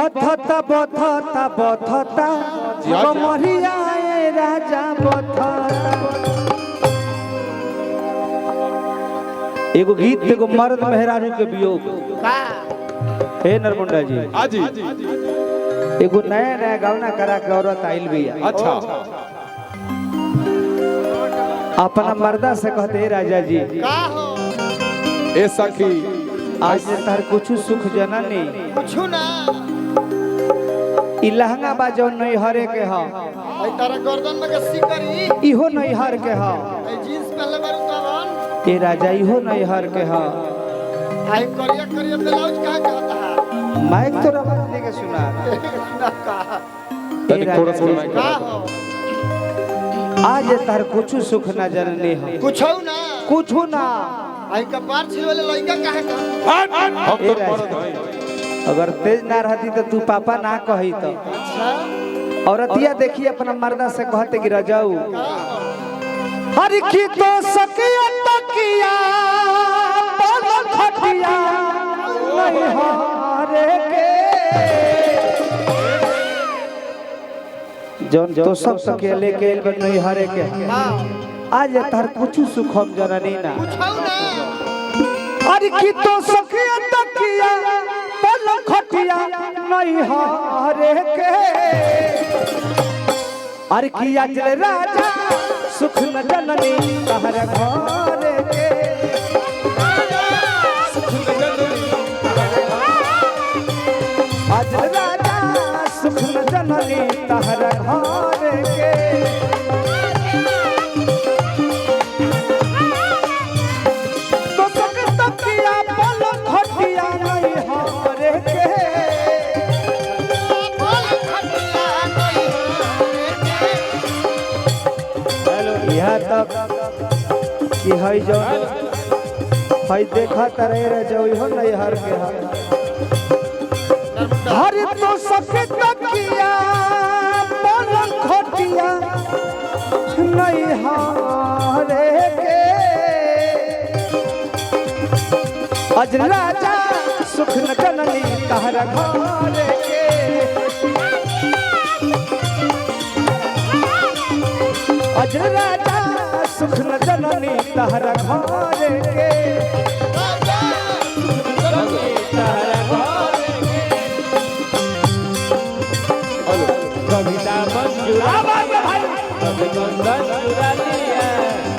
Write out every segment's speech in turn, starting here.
बथता बथता बथता कमरिया राजा बथता। एगो गीत एगो मर्द मेहरारू के वियोग हे नरमुंडा जी हाजी एगो नया नया गावना करा के औरत आइल बिया। अच्छा अपना मर्दा से कहते राजा जी ए सखी आज तार कुछ सुख जननी कुछ ना इ लहंगा बा जो नहीं हरे के ह भाई तारा गर्दन में के सिकरी इहो नहीं हर के ह ए जींस पहले बारू तवन ए राजा इहो नहीं हर के ह आई करिया करिया ब्लाउज कहां कहता है माइक तो आवाज दे के सुना ना का ए राजा जी, का हो आज तार कुछ सुख न जननी ह कुछ ना कुछ ना आई कपार छिलवाले लइका काहे कहता हम तो ए राजा, मर्द हैं अगर तेज ना रहती तो तू पापा ना कही तो अच्छा औरतिया देखी अपना मर्दा से कहते कि रजाऊ हर की तो सकिया तकिया पलक खटिया नहीं हारे के जौन तो सब सके लेके एलबन नहीं हारे के आज तार कुछ सुख हम जननी ना कुछ ना हर की तो सकिया तकिया पलक खटिया नहीं हारे के अरे किया चल राजा सुख न जननी कहर घरे के अजल राजा सुख न जननी कहर घरे के तो सक तकिया पलक खटिया नहीं हारे के यहाँ तक कि है जो है देखा तरे रे जो हो नहीं हर के हर तो सके तकिया पलक खटिया नहीं हारे के अज राजा सुख न जननी कहर घरे के अज राजा सुख न जननी तहर घरे के कविता मंजूरा भाई कविता मंजूरा लिया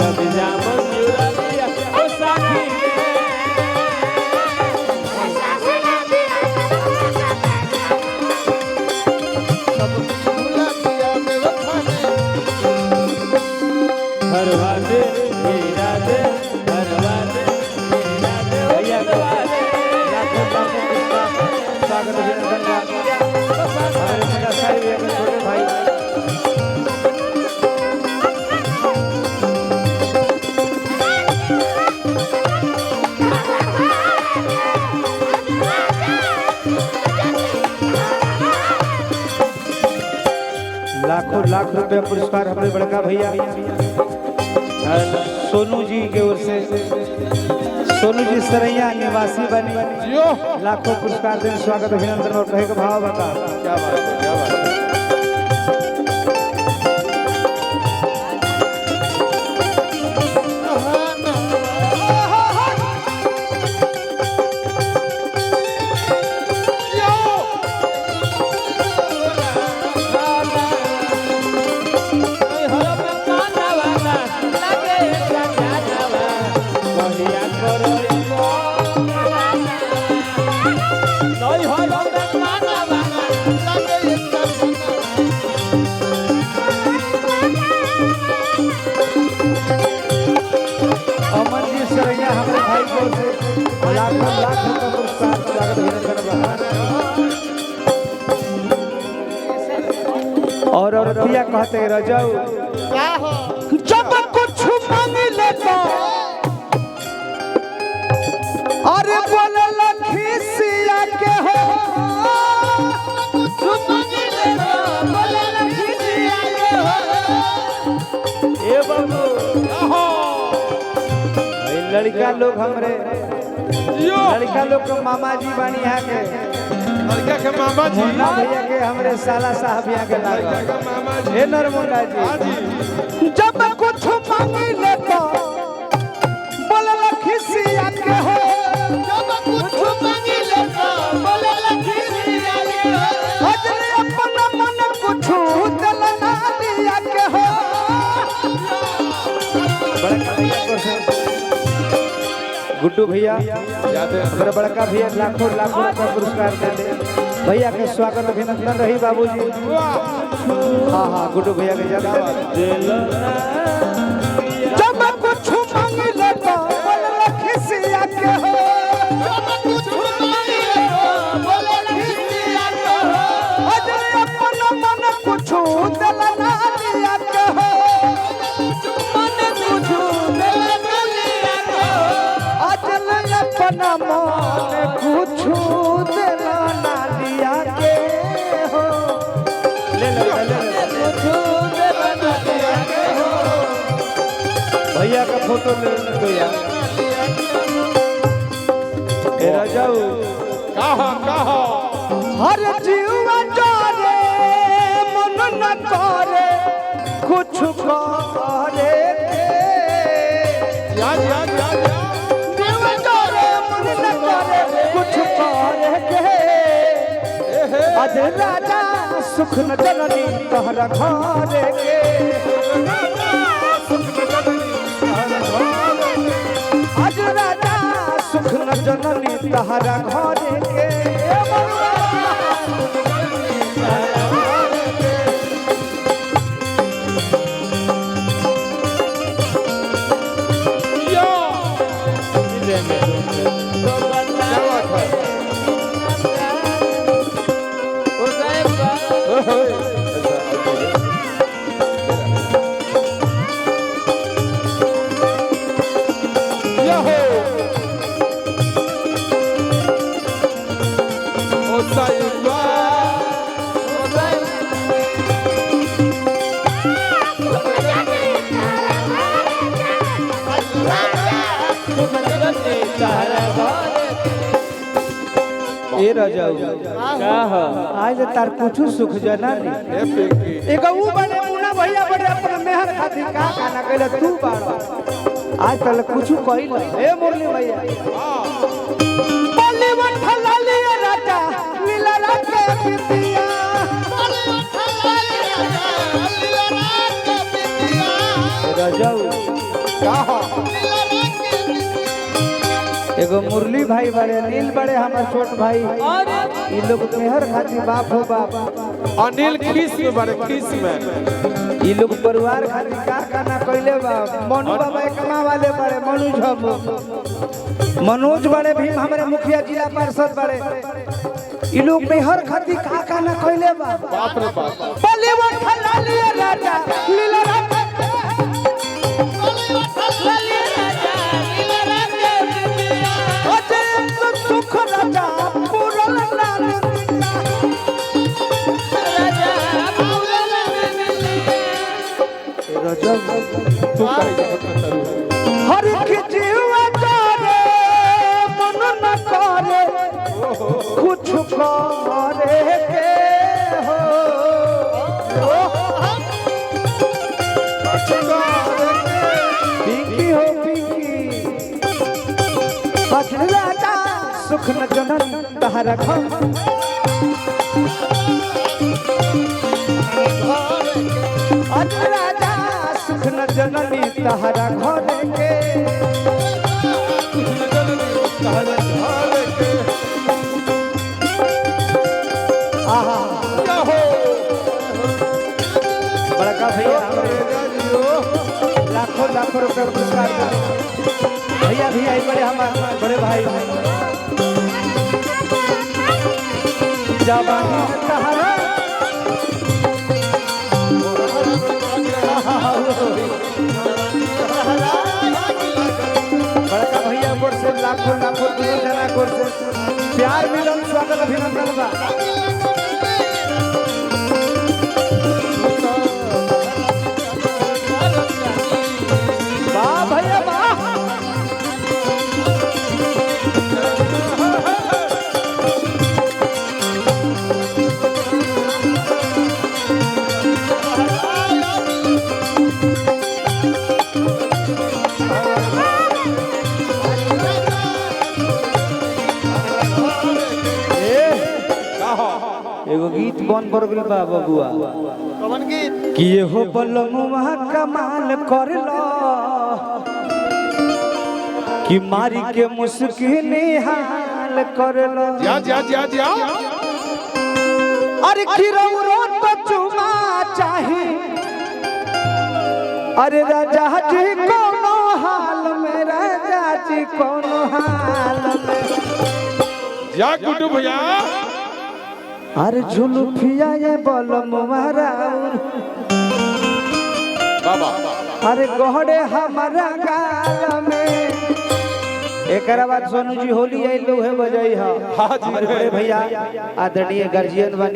कविता मंजूरा लिया ओ साथी हरवादे हीरा दे हरवादे हीरा दे भैया दे लाखों लाखों पुष्पा स्वागत अभिनंदन हमारे मेरा साहिब एक छोटे भाई लाखों लाख रुपया पुरस्कार हमारे बड़का भैया सोनू जी के ओर से सोनू जी सरैया निवासी बनी लाखों पुरस्कार देने स्वागत अभिनंदन और कहे का भाव बता क्या बात है क्या बात है अमन जी सरैया हमारे भाई को से लाखों लाख रुपया पुरस्कार स्वागत अभिनंदन और औरतिया कहते रजाऊ का हो जब कुछ मांग लेता अरे बोले लखीसिया के हो कुछ मांग लेता बोले लखीसिया के हो ए बाबू लड़का लोग हमरे लड़का लोग के मामा जी बानी यहाँ के लड़का के मामा जी मुन्ना भैया के हमरे साला साहब यहाँ के लड़का लागल के मामा जी हे नरमुंडा हाँ जी जी जब कुछ मांगी ले तो बोले खिसिया के हो जब कुछ मांगी ले तो बोले खिसिया के हो अजले अपना मन कुछ दिल ना दिया के हो बड़का भैया को से गुड्डू भैया याद है मेरा बड़का भैया लाखों लाखों का पुरस्कार देते भैया के स्वागत अभिनंदन रही बाबूजी हाँ हाँ गुड्डू भैया के जानते जब कुछ मांग ले तो बोले खिसिया के हो जब कुछ मांगी ले तो बोले खिसिया के हो अजले अपना मन कुछ दिल ना दिया के हो अजले अपना मन कुछ दिल ना दिया के हो ले भैया का फोटो ले लो यार ए राजाऊ कहा हर जीवा जारे मन न करे कुछ करे याद याद याद जीवा जारे मन न करे कुछ करे के अज राजा सुख न जननी तोहरा घरे के अज राजा सुख न जननी तोहरा घरे के ए राजाऊ आज तार कुछ सुख जना नहीं एगो ऊ बने मुन्ना भैया बड़े अपन मेहर खातिर का खाना कइले तू बाड़ आज तल कुछ कइल ए मुरली भैया बल्ली वठला लिया राजा लीला राके पितिया राजाऊ एगो मुरली भाई बड़े नील बड़े हमार छोट भाई ये लोग मेहर खातिर बाप हो बाप अनिल खीस में बड़े खीस में ये लोग परिवार खातिर का खाना कइले बा मनु बाबा कमा वाले बड़े मनोज बड़े भीम हमारे मुखिया जिला पार्षद बड़े ये लोग मेहर खातिर का खाना कइले बा बाप रे बाप बलीवन फला लिया राजा लीला राजा सुख राजा पूरल लाल राजा तू हर के जीवा जारे मन न करे कुछ करे के हो पिंकी हो पिंकी राजा सुख न जनन तहरा घर अज राजा सुख न जननी तहरा घर के आहा बड़का भैया लाखों लाखों रुपए पुरस्कार भैया भी आई बड़े हमारे बड़े भाई जवानी तहरा बड़का भैया कोर से लाखों लाखों दुनिया जना कोर से प्यार मिलन स्वागत अभिनंदन बा वाह भैया वाह एगो गीत बन पर गेल बा बबुआ कौन गीत कि हो बलमुआ कमाल करलो कि मारी के मुस्किन हाल करलो जा जा जा जा अरे किरौरो तो चुमा चाही अरे राजा जी कोनो हाल में राजा जी कोनो हाल में जा गुड्डू भैया अरे झुलुफिया ये बलमुआ राउर बाबा अरे गहरे हमारा गाल में एकरा बाद सोनू जी होली आइलो है बजाई हा हाँ जी। हमारे बड़े भैया आदरणीय गार्जियन बने